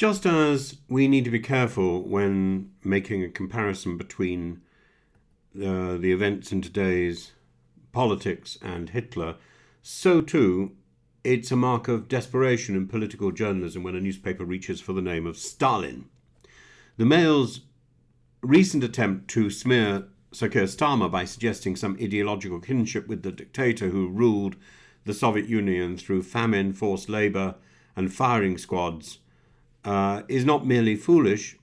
Just as we need to be careful when making a comparison between the events in today's politics and Hitler, so too it's a mark of desperation in political journalism when a newspaper reaches for the name of Stalin. The Mail's recent attempt to smear Sir Keir Starmer by suggesting some ideological kinship with the dictator who ruled the Soviet Union through famine, forced labour and firing squads is not merely foolish,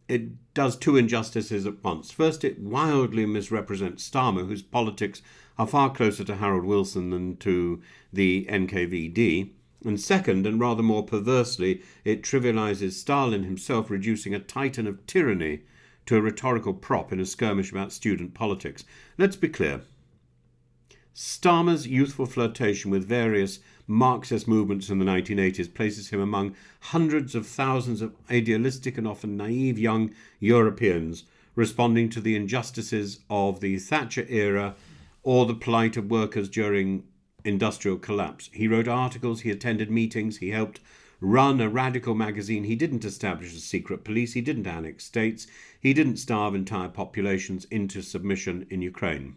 it does two injustices at once. First, it wildly misrepresents Starmer, whose politics are far closer to Harold Wilson than to the NKVD. And second, and rather more perversely, it trivialises Stalin himself, reducing a titan of tyranny to a rhetorical prop in a skirmish about student politics. Let's be clear. Starmer's youthful flirtation with various Marxist movements in the 1980s places him among hundreds of thousands of idealistic and often naive young Europeans responding to the injustices of the Thatcher era or the plight of workers during industrial collapse. He wrote articles, he attended meetings, he helped run a radical magazine. He didn't establish a secret police, he didn't annex states, he didn't starve entire populations into submission in Ukraine.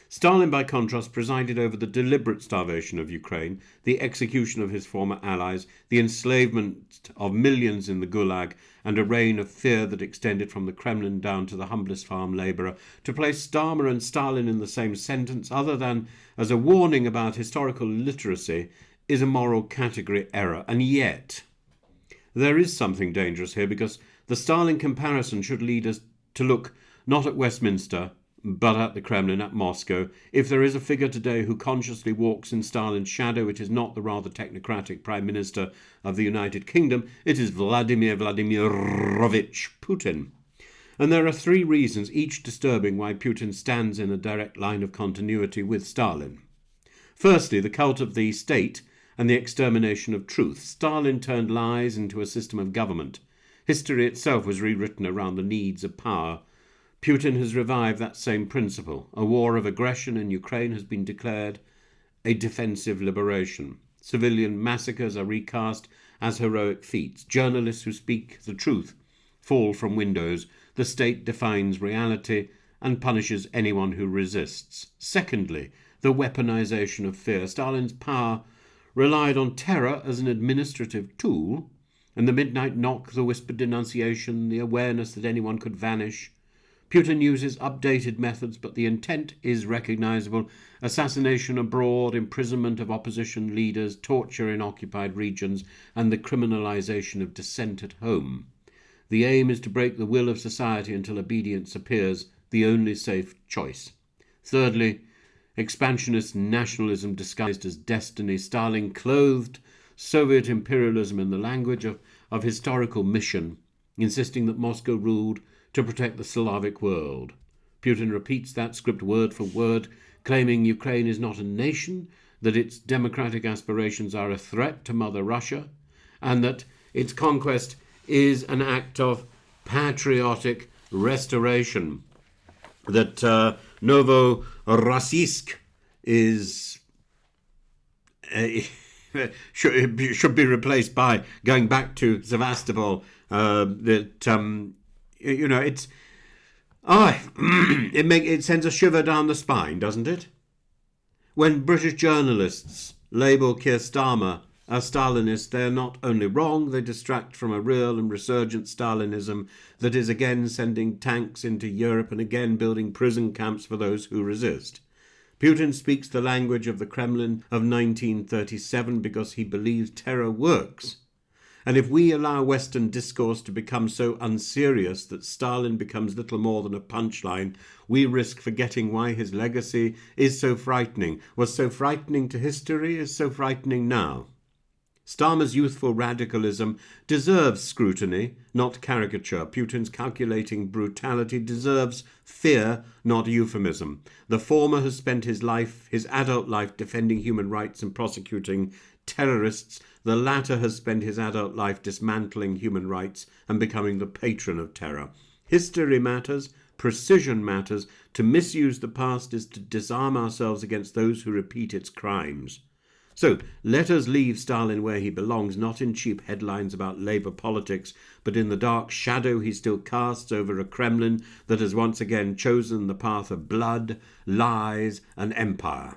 Stalin, by contrast, presided over the deliberate starvation of Ukraine, the execution of his former allies, the enslavement of millions in the Gulag, and a reign of fear that extended from the Kremlin down to the humblest farm labourer. To place Starmer and Stalin in the same sentence, other than as a warning about historical literacy, is a moral category error. And yet, there is something dangerous here, because the Stalin comparison should lead us to look not at Westminster, but at the Kremlin, at Moscow. If there is a figure today who consciously walks in Stalin's shadow, it is not the rather technocratic Prime Minister of the United Kingdom, it is Vladimir Vladimirovich Putin. And there are three reasons, each disturbing, why Putin stands in a direct line of continuity with Stalin. Firstly, the cult of the state and the extermination of truth. Stalin turned lies into a system of government. History itself was rewritten around the needs of power. Putin has revived that same principle. A war of aggression in Ukraine has been declared a defensive liberation. Civilian massacres are recast as heroic feats. Journalists who speak the truth fall from windows. The state defines reality and punishes anyone who resists. Secondly, the weaponization of fear. Stalin's power relied on terror as an administrative tool, and the midnight knock, the whispered denunciation, the awareness that anyone could vanish. Putin uses updated methods, but the intent is recognizable. Assassination abroad, imprisonment of opposition leaders, torture in occupied regions, and the criminalization of dissent at home. The aim is to break the will of society until obedience appears the only safe choice. Thirdly, expansionist nationalism disguised as destiny. Stalin clothed Soviet imperialism in the language of historical mission, insisting that Moscow ruled to protect the Slavic world. Putin repeats that script word for word, claiming Ukraine is not a nation, that its democratic aspirations are a threat to Mother Russia, and that its conquest is an act of patriotic restoration, that Novorossiysk is should be replaced by going back to Sevastopol, it sends a shiver down the spine, doesn't it? When British journalists label Keir Starmer as Stalinist, they are not only wrong, they distract from a real and resurgent Stalinism that is again sending tanks into Europe and again building prison camps for those who resist. Putin speaks the language of the Kremlin of 1937 because he believes terror works. And if we allow Western discourse to become so unserious that Stalin becomes little more than a punchline, we risk forgetting why his legacy is so frightening, was so frightening to history, is so frightening now. Starmer's youthful radicalism deserves scrutiny, not caricature. Putin's calculating brutality deserves fear, not euphemism. The former has spent his adult life, defending human rights and prosecuting terrorists. The latter has spent his adult life dismantling human rights and becoming the patron of terror. History matters, precision matters. To misuse the past is to disarm ourselves against those who repeat its crimes. So let us leave Stalin where he belongs, not in cheap headlines about Labour politics, but in the dark shadow he still casts over a Kremlin that has once again chosen the path of blood, lies, and empire.